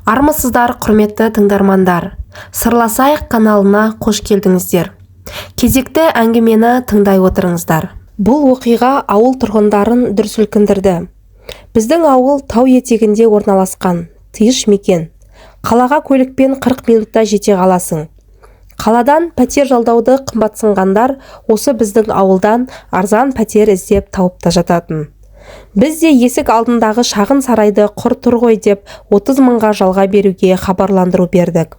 Армысыздар, құрметті тыңдармандар. Сырласайық каналына қош келдіңіздер. Кезекті әңгімені тыңдай отырыңыздар. Бұл оқиға ауыл тұрғындарын дүр сілкіндірді. Біздің ауыл тау етегінде орналасқан, тыйыш мекен. Қалаға көлікпен 40 минутта жете қаласың. Қаладан пәтер жалдауды қымбатсынғандар осы біздің ауылдан арзан пәтер іздеп тауып та жататын. Біз де есік алдындағы шағын сарайды құр тұр ғой деп 30 мыңға жалға беруге хабарландыру бердік.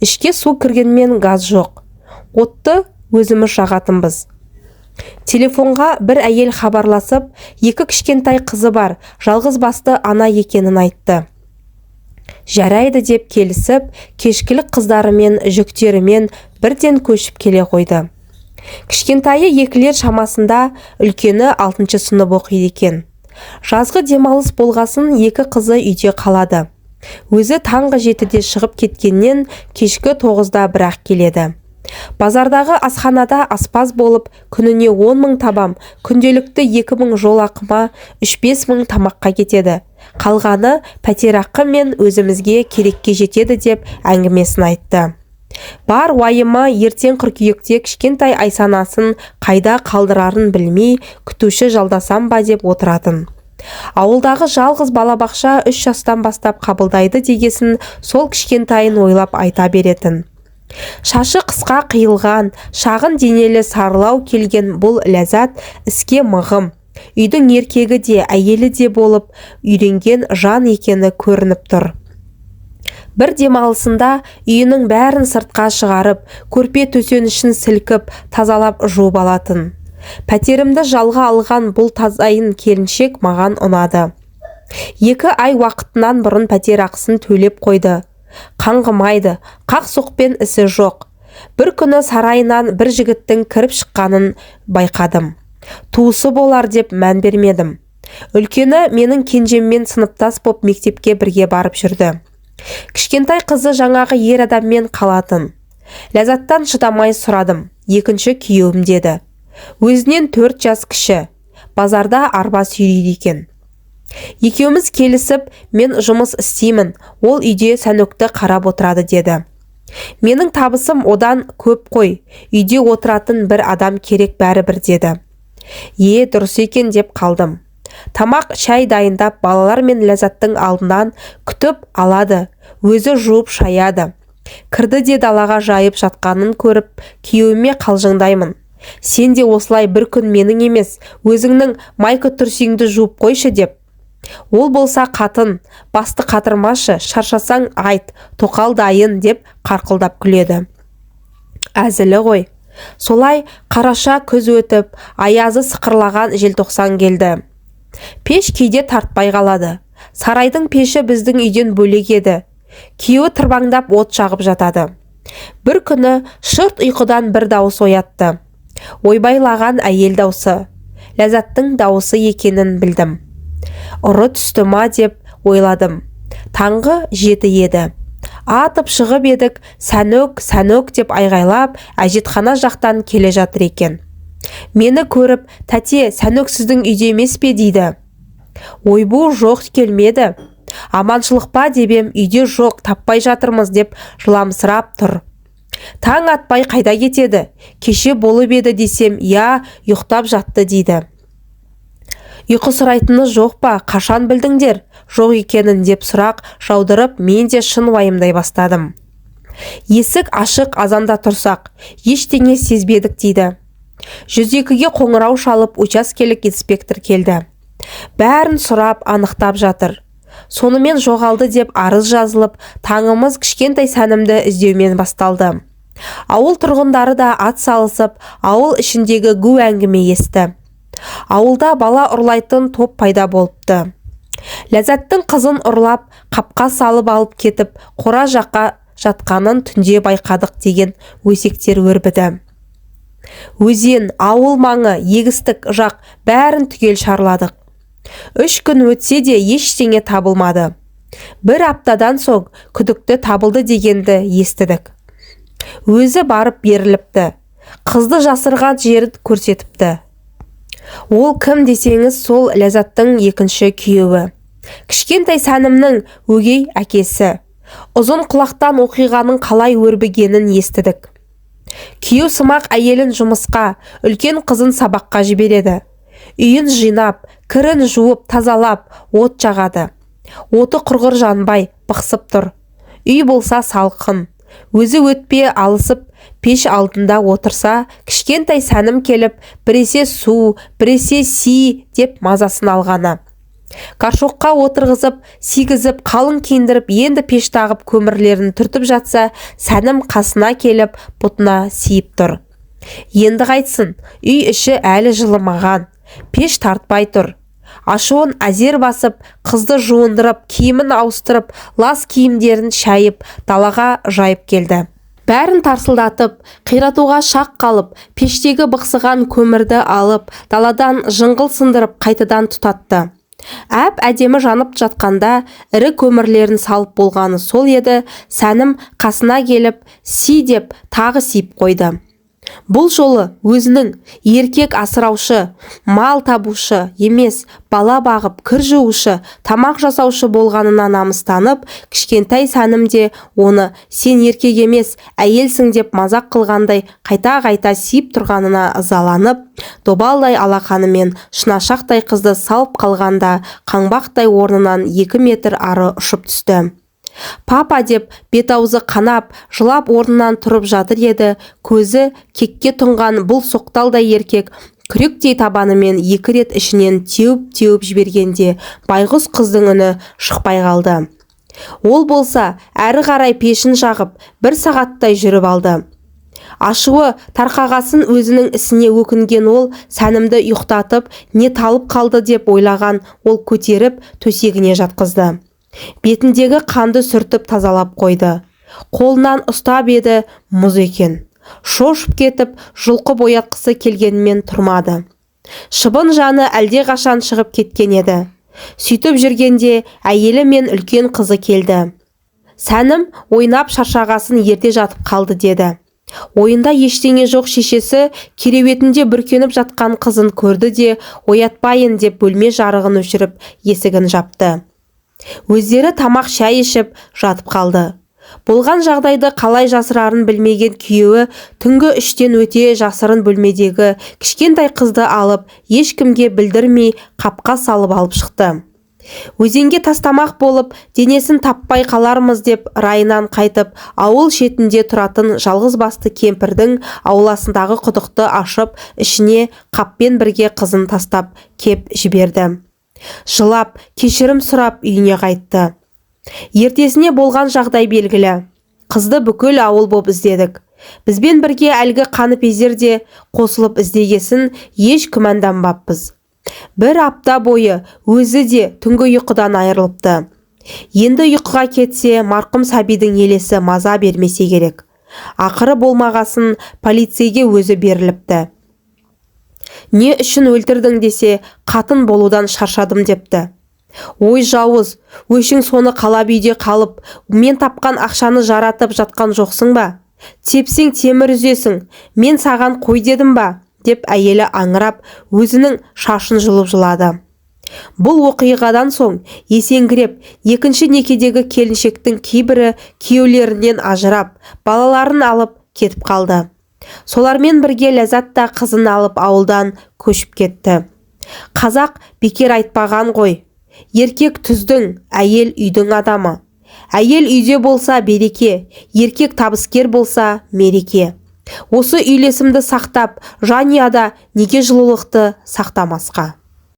Ішке су кіргенмен газ жоқ. Отты өзіміз жағатынбыз. Телефонға бір әйел хабарласып, 2 кішкентай қызы бар, жалғыз басты ана екенін айтты. Жарайды деп келісіп, кешкілік қыздарымен, жүктерімен бірден көшіп келе қойды. Кішкентайы 2-лер шамасында, үлкені 6-шы сынып оқиды екен. Жазғы демалыс болғасын 2 қызы үйде қалады. Өзі таңғы 7-де шығып кеткеннен кешкі 9-да бірақ келеді. Базардағы асханада аспаз болып, күніне 10 мың табам, күнделікті 2 мың жол ақыма, 3-5 мың тамаққа кетеді. Қалғаны пәтерақы мен өзімізге керекке жетеді деп әңгімесін айтты. Бар уайымы ертең қыркүйекте кішкентай Айсанасын қайда қалдырарын білмей, күтуші жалдасам ба деп отыратын. Ауылдағы жалғыз балабақша 3 жастан бастап қабылдайды дегесін сол кішкентайын ойлап айта беретін. Шашы қысқа қиылған, шағын денелі сарылау келген бұл ләззат іске мығым. Үйдің еркегі де, әйелі де болып үйренген жан екені көрініп тұр. Бір демалысында үйінің бәрін сыртқа шығарып, көрпе төсенішін сілкіп, тазалап жуып алатын. Пәтерімді жалға алған бұл тазайын келіншек маған ұнады. 2 ай уақытынан бұрын пәтер ақысын төлеп қойды. Қаңғымайды, қақ соқпен ісі жоқ. Бір күні сарайынан бір жігіттің кіріп шыққанын байқадым. Туысы болар деп мән бермедім. Үлкені менің кенжеммен сыныптас боп мектепке бірге барып жүрді. Кішкентай қызы жаңағы ер адаммен қалатын. Ләззаттан шыдамай сұрадым. 2-ші күйеуім деді. Өзінен 4 жас кіші. Базарда арба сүйрейді екен. Екеуміз келісіп, мен жұмыс істеймін, ол үйде сәнөкті қарап отырады деді. Менің табысым одан көп қой, үйде отыратын бір адам керек бәрібір деді. Дұрыс екен деп қалдым. Тамақ, шай дайындап, балалар мен Ләззаттың алдынан күтіп алады, өзі жуып шаяды. Кірді де далаға жайып жатқанын көріп, күйеуіме қалжыңдаймын. Сен де осылай бір күн менің емес, өзіңнің майка түрсеңді жуып қойшы деп. Ол болса қатын, басты қатырмашы, шаршасаң айт, тоқал дайын деп қарқылдап күледі. Әзілі ғой. Солай қараша күз өтіп, аязы сықырлаған желтоқсан келді. Пеш кейде тартпай қалады. Сарайдың пеші біздің үйден бөлек еді. Күйеуі тырбаңдап от жағып жатады. Бір күні шырт ұйқыдан бір дауыс оятты. Ойбайлаған әйел даусы. Ләззаттың дауысы екенін білдім. Ұры түсті ма деп ойладым. Таңғы 7 еді. Атып шығып едік, сәнөк, сәнөк деп айғайлап, әжетхана жақтан келе жатыр екен. Мені көріп, тәте, сәнөк сіздің үйде емес пе дейді. Ойбу жоқ келмеді. Аманшылық па дебем, үйде жоқ, таппай жатырмыз деп жыламсырап тұр. Таң атпай қайда кетеді? Кеше болып еді десем, ұйықтап жатты дейді. Ұйқы сұрайтыны жоқ па, қашан білдіңдер? Жоқ екенін деп сұрақ жаудырып, мен де шын уайымдай бастадым. Есік ашық азанда тұрсақ, ештеңе сезбедік дейді. 102-ге қоңырау шалып, учаскелік инспектор келді. Бәрін сұрап, анықтап жатыр. Сонымен жоғалды деп арыз жазылып, таңымыз кішкентай сәнімді іздеумен басталды. Ауыл тұрғындары да ат салысып, ауыл ішіндегі гу әңгіме есті. Ауылда бала ұрлайтын топ пайда болыпты. Ләззаттың қызын ұрлап, қапқа салып алып кетіп, қора жаққа жатқанын түнде байқадық деген өсектер өрбіді. Өзен, ауыл маңы, егістік жақ бәрін түгел шарладық. 3 күн өтсе де ештеңе табылмады. Бір аптадан соң күдікті табылды дегенді естідік. Өзі барып беріліпті. Қызды жасырған жерін көрсетіпті. Ол кім десеңіз, сол Ләззаттың 2-ші күйеуі. Кішкентай сәнімнің өгей әкесі. Ұзын құлақтан оқиғаның қалай өрбігенін естідік. Күйеу сымақ әйелін жұмысқа, үлкен қызын сабаққа жібереді. Үйін жинап, кірін жуып, тазалап, от жағады. Оты құрғыр жанбай, бықсып тұр. Үй болса салқын. Өзі өтпе алысып, пеш алдында отырса, кішкентай Сәнім келіп, біресе су, біресе си деп мазасын алғаны. Каршоққа отырғызып, сигізіп, қалың киіндіріп, енді пеш тағып көмірлерін түртіп жатса, Сәнім қасына келіп, бұтына сиіп тұр. Енді қайтсын, үй іші әлі жылымаған, пеш тартпай тұр. Ашуын әзер басып, қызды жуындырып, киімін ауыстырып, лас киімдерін шайып, далаға жайып келді. Бәрін тарсылдатып, қиратуға шақ қалып, пештегі бықсыған көмірді алып, даладан жыңғыл сындырып, қайтадан тұтатты. Әдемі жанып жатқанда, ірі көмірлерін салып болғаны сол еді, Сәнім қасына келіп, си деп тағы сиіп қойды. Бұл жолы өзінің еркек асыраушы, мал табушы емес, бала бағып, кір жуушы, тамақ жасаушы болғанына намыстанып, кішкентай Сәнім де оны сен еркек емес, әйелсің деп мазақ қылғандай қайта-қайта сиіп тұрғанына ызаланып, добалдай алақанымен шынашақтай қызды салып қалғанда, қаңбақтай орнынан 2 метр ары ұшып түсті. Папа деп бет-аузы қанап, жылап орнынан тұрып жатыр еді, көзі кекке тұнған бұл соқталдай еркек күректей табанымен 2 рет ішінен теуіп жібергенде, байғұс қыздың үні шықпай қалды. Ол болса, әрі қарай пешін жағып, 1 сағаттай жүріп алды. Ашуы тарқағасын өзінің ісіне өкінген ол, Сәнімді ұйықтатып, не талып қалды деп ойлаған, ол көтеріп төсегіне жатқызды. Бетіндегі қанды сүртіп тазалап қойды. Қолынан ұстап еді, мұз екен. Шошып кетіп, жұлқып оятқысы келгенмен тұрмады. Шыбын жаны әлде қашан шығып кеткен еді. Сөйтіп жүргенде әйелі мен үлкен қызы келді. Сәнім ойнап шаршағасын ерте жатып қалды деді. Ойында ештеңе жоқ шешесі кереуетінде бүркеніп жатқан қызын көрді де, оятпайын деп бөлме жарығын өшіріп, есігін жапты. Өздері тамақ шай ішіп жатып қалды. Болған жағдайды қалай жасырарын білмеген күйеуі түнгі 3-тен өте жасырын бөлмедегі кішкентай қызды алып, ешкімге білдірмей қапқа салып алып шықты. Өзенге тастамақ болып, денесін таппай қалармыз деп райынан қайтып, ауыл шетінде тұратын жалғыз басты кемпірдің ауласындағы құдықты ашып, ішіне қаппен бірге қызын тастап кеп жіберді. Жылап, кешірім сұрап үйіне қайтты. Ертесіне болған жағдай белгілі. Қызды бүкіл ауыл боп іздедік. Бізбен бірге әлгі қаныпезер де қосылып іздегесін еш күмәнданбаппыз. 1 апта бойы өзі де түнгі ұйқыдан айырылыпты. Енді ұйқыға кетсе, марқұм сәбидің елесі маза бермесе керек. Ақыры болмағасын полицейге өзі беріліпті. Не үшін өлтірдің десе, қатын болудан шаршадым депті. Ой жауыз, өшің соны қалап үйде қалып, мен тапқан ақшаны жаратып жатқан жоқсың ба? Тепсең темір үзесің, мен саған қой дедім ба? Деп әйелі аңырап, өзінің шашын жұлып жылады. Бұл оқиғадан соң есеңгіреп, екінші некедегі келіншектің кейбірі күйеулерінен ажырап, балаларын алып кетіп қалды. Солармен бірге Ләззат та қызын алып ауылдан көшіп кетті. Қазақ бекер айтпаған ғой. Еркек түздің, әйел үйдің адамы. Әйел үйде болса береке, еркек табыскер болса мереке. Осы үйлесімді сақтап, жанұяда неге жылулықты сақтамасқа?